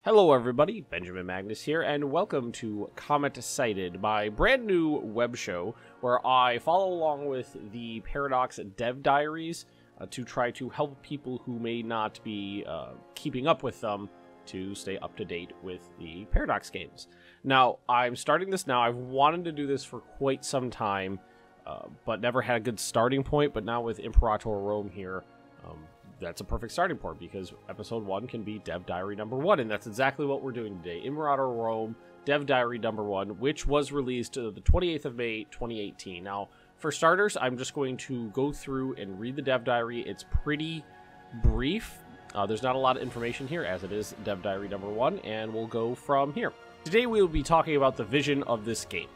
Hello everybody, Benjamin Magnus here, and welcome to Comet Sighted, my brand new web show where I follow along with the Paradox Dev Diaries to try to help people who may not be keeping up with them to stay up to date with the Paradox games. Now, I'm starting this now. I've wanted to do this for quite some time, but never had a good starting point, but now with Imperator Rome here, that's a perfect starting point because episode 1 can be Dev Diary number 1, and that's exactly what we're doing today. Imperator Rome, Dev Diary number 1, which was released the 28th of May, 2018. Now, for starters, I'm just going to go through and read the Dev Diary. It's pretty brief. There's not a lot of information here, as it is Dev Diary number 1, and we'll go from here. Today, we will be talking about the vision of this game.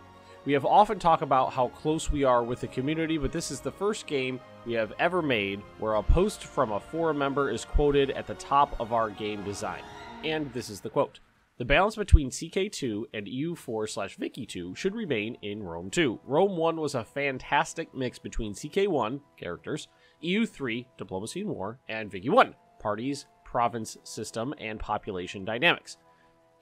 We have often talked about how close we are with the community, but this is the first game we have ever made where a post from a forum member is quoted at the top of our game design. And this is the quote: "The balance between CK2 and EU4/Vicky2 should remain in Rome 2. Rome 1 was a fantastic mix between CK1, characters, EU3, diplomacy and war, and Vicky 1, parties, province system, and population dynamics,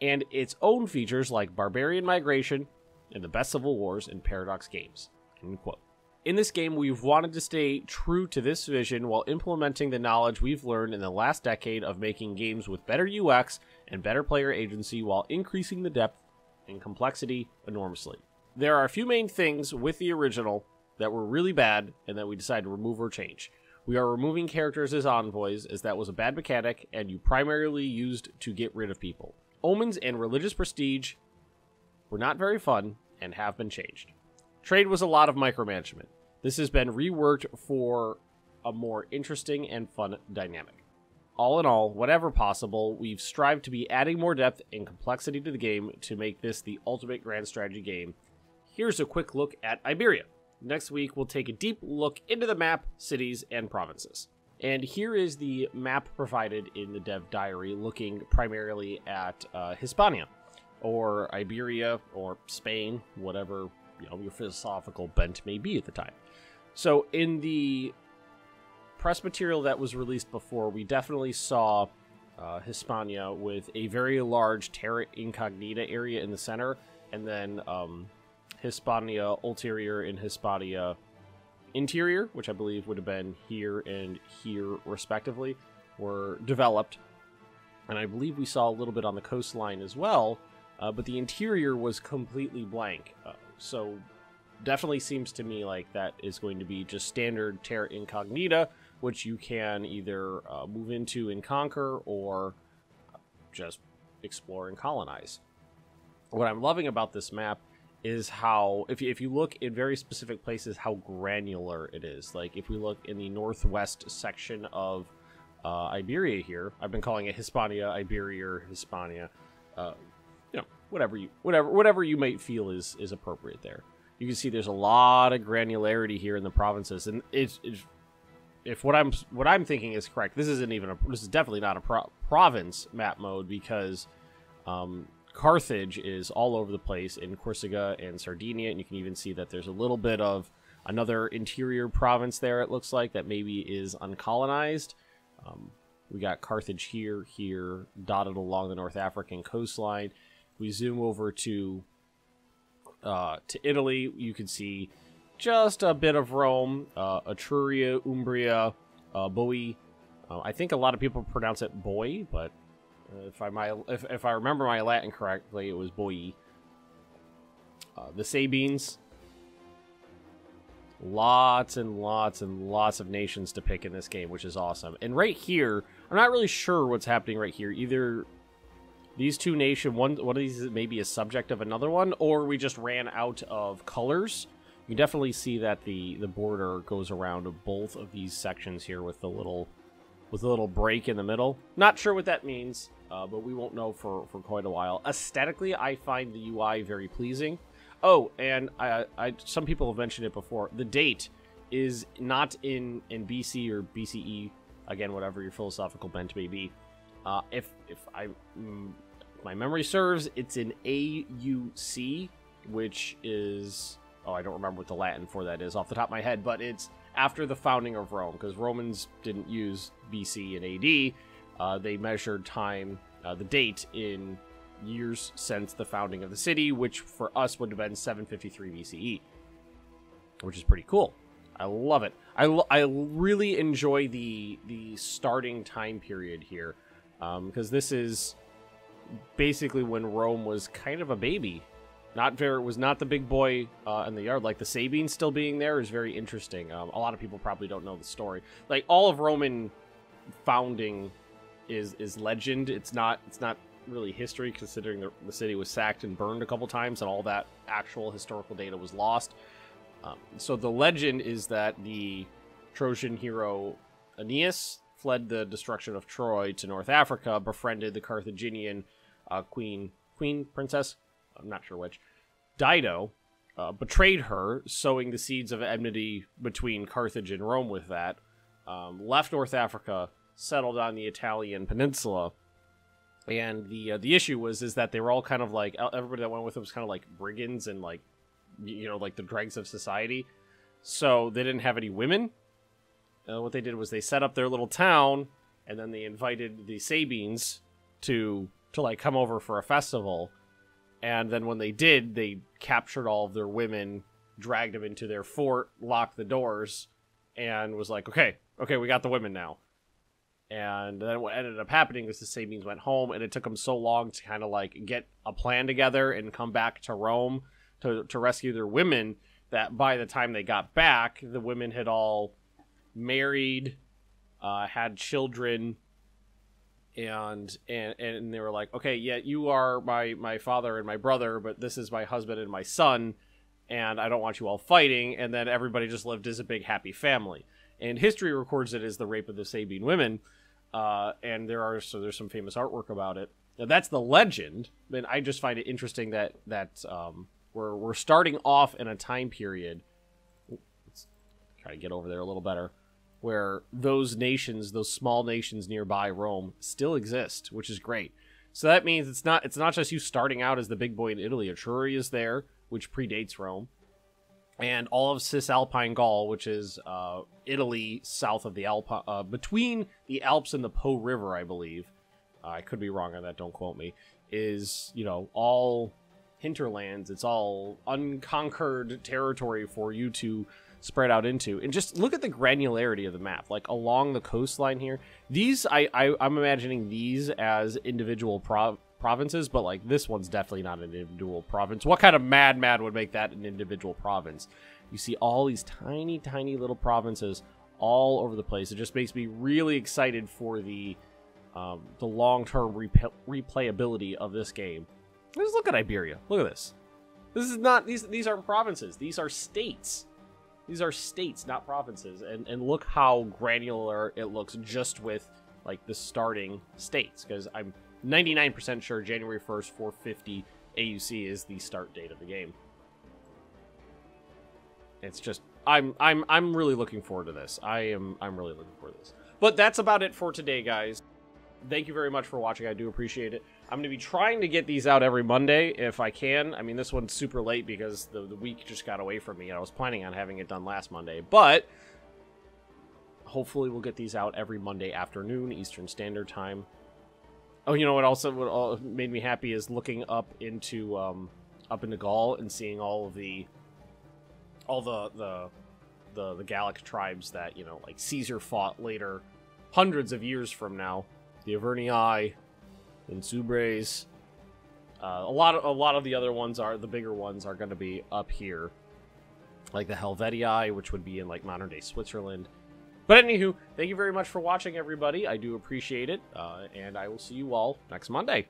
and its own features like barbarian migration, and the best civil wars in Paradox games." End quote. In this game, we've wanted to stay true to this vision while implementing the knowledge we've learned in the last decade of making games with better UX and better player agency while increasing the depth and complexity enormously. There are a few main things with the original that were really bad and that we decided to remove or change. We are removing characters as envoys, as that was a bad mechanic and you primarily used to get rid of people. Omens and religious prestige were not very fun and have been changed. Trade was a lot of micromanagement. This has been reworked for a more interesting and fun dynamic. All in all, whatever possible, we've strived to be adding more depth and complexity to the game to make this the ultimate grand strategy game. Here's a quick look at Iberia. Next week, we'll take a deep look into the map, cities, and provinces. And here is the map provided in the Dev Diary, looking primarily at Hispania, or Iberia, or Spain, whatever your philosophical bent may be at the time. So in the press material that was released before, we definitely saw Hispania with a very large Terra Incognita area in the center, and then Hispania Ulterior and Hispania Interior, which I believe would have been here and here respectively, were developed. And I believe we saw a little bit on the coastline as well, but the interior was completely blank. So definitely seems to me like that is going to be just standard Terra Incognita, which you can either move into and conquer or just explore and colonize. What I'm loving about this map is how, if you look in very specific places, how granular it is. Like if we look in the northwest section of Iberia here, I've been calling it Hispania, Iberia, or Hispania. Whatever you might feel is appropriate there. You can see there's a lot of granularity here in the provinces, and if what I'm thinking is correct, this is definitely not a province map mode, because Carthage is all over the place in Corsica and Sardinia, and you can even see that there's a little bit of another interior province there, it looks like, that maybe is uncolonized. We got Carthage here, dotted along the North African coastline. We zoom over to Italy, you can see just a bit of Rome, Etruria, Umbria, Boii. I think a lot of people pronounce it Boy, but if I remember my Latin correctly, it was Boii. The Sabines. Lots and lots and lots of nations to pick in this game, which is awesome. And right here, I'm not really sure what's happening right here. Either these two nations, one of these is maybe a subject of another one, or we just ran out of colors. You can definitely see that the border goes around both of these sections here with the little break in the middle. Not sure what that means, but we won't know for quite a while. Aesthetically, I find the UI very pleasing. Oh, and some people have mentioned it before. The date is not in BC or BCE. Again, whatever your philosophical bent may be. If my memory serves, it's in AUC, which is... Oh, I don't remember what the Latin for that is off the top of my head, but it's after the founding of Rome, because Romans didn't use BC and AD. They measured time the date in years since the founding of the city, which for us would have been 753 BCE, which is pretty cool. I love it. I really enjoy the starting time period here, because this is basically when Rome was kind of a baby. It was not the big boy in the yard. Like, the Sabines still being there is very interesting. A lot of people probably don't know the story. Like, all of Roman founding is legend. It's not really history, considering the city was sacked and burned a couple times, and all that actual historical data was lost. So the legend is that the Trojan hero Aeneas fled the destruction of Troy to North Africa, befriended the Carthaginian princess, I'm not sure which, Dido, betrayed her, sowing the seeds of enmity between Carthage and Rome with that, left North Africa, settled on the Italian peninsula, and the issue is that they were all kind of like, everybody that went with them was kind of like brigands and like, like the dregs of society. So they didn't have any women. What they did was they set up their little town, and then they invited the Sabines to like come over for a festival. And then when they did, they captured all of their women, dragged them into their fort, locked the doors, and was like, okay, we got the women now. And then what ended up happening was the Sabines went home, and it took them so long to kind of like get a plan together and come back to Rome to rescue their women, that by the time they got back, the women had all married, had children, and they were like, okay, yeah, you are my father and my brother, but this is my husband and my son, and I don't want you all fighting. And then everybody just lived as a big happy family. And history records it as the rape of the Sabine women, and there's some famous artwork about it. Now, that's the legend, and I just find it interesting that we're starting off in a time period. Let's try to get over there a little better, where those small nations nearby Rome still exist, which is great. So that means it's not just you starting out as the big boy in Italy. Etruria is there, which predates Rome, and all of Cisalpine Gaul, which is Italy south of the between the Alps and the Po River, I believe. I could be wrong on that. Don't quote me. Is all hinterlands. It's all unconquered territory for you to spread out into. And just look at the granularity of the map, like along the coastline here. These I'm imagining these as individual provinces, but like this one's definitely not an individual province. What kind of madman would make that an individual province? You see all these tiny little provinces all over the place. It just makes me really excited for the long-term replayability of this game. Just look at Iberia. Look at this. This is not these aren't provinces. These are states. These are states, not provinces. And look how granular it looks just with like the starting states, because I'm 99% sure January 1st, 450 AUC is the start date of the game. It's just I'm really looking forward to this. I'm really looking forward to this. But that's about it for today, guys. Thank you very much for watching. I do appreciate it. I'm going to be trying to get these out every Monday if I can. I mean, this one's super late because the week just got away from me. I was planning on having it done last Monday, but hopefully we'll get these out every Monday afternoon, Eastern Standard Time. Oh, you know what also made me happy is looking up into Gaul and seeing all the Gallic tribes that, like Caesar fought later, hundreds of years from now. The Avernii, Insubres. A lot of the other ones the bigger ones are going to be up here, like the Helvetii, which would be in like modern day Switzerland. But anywho, thank you very much for watching, everybody. I do appreciate it, and I will see you all next Monday.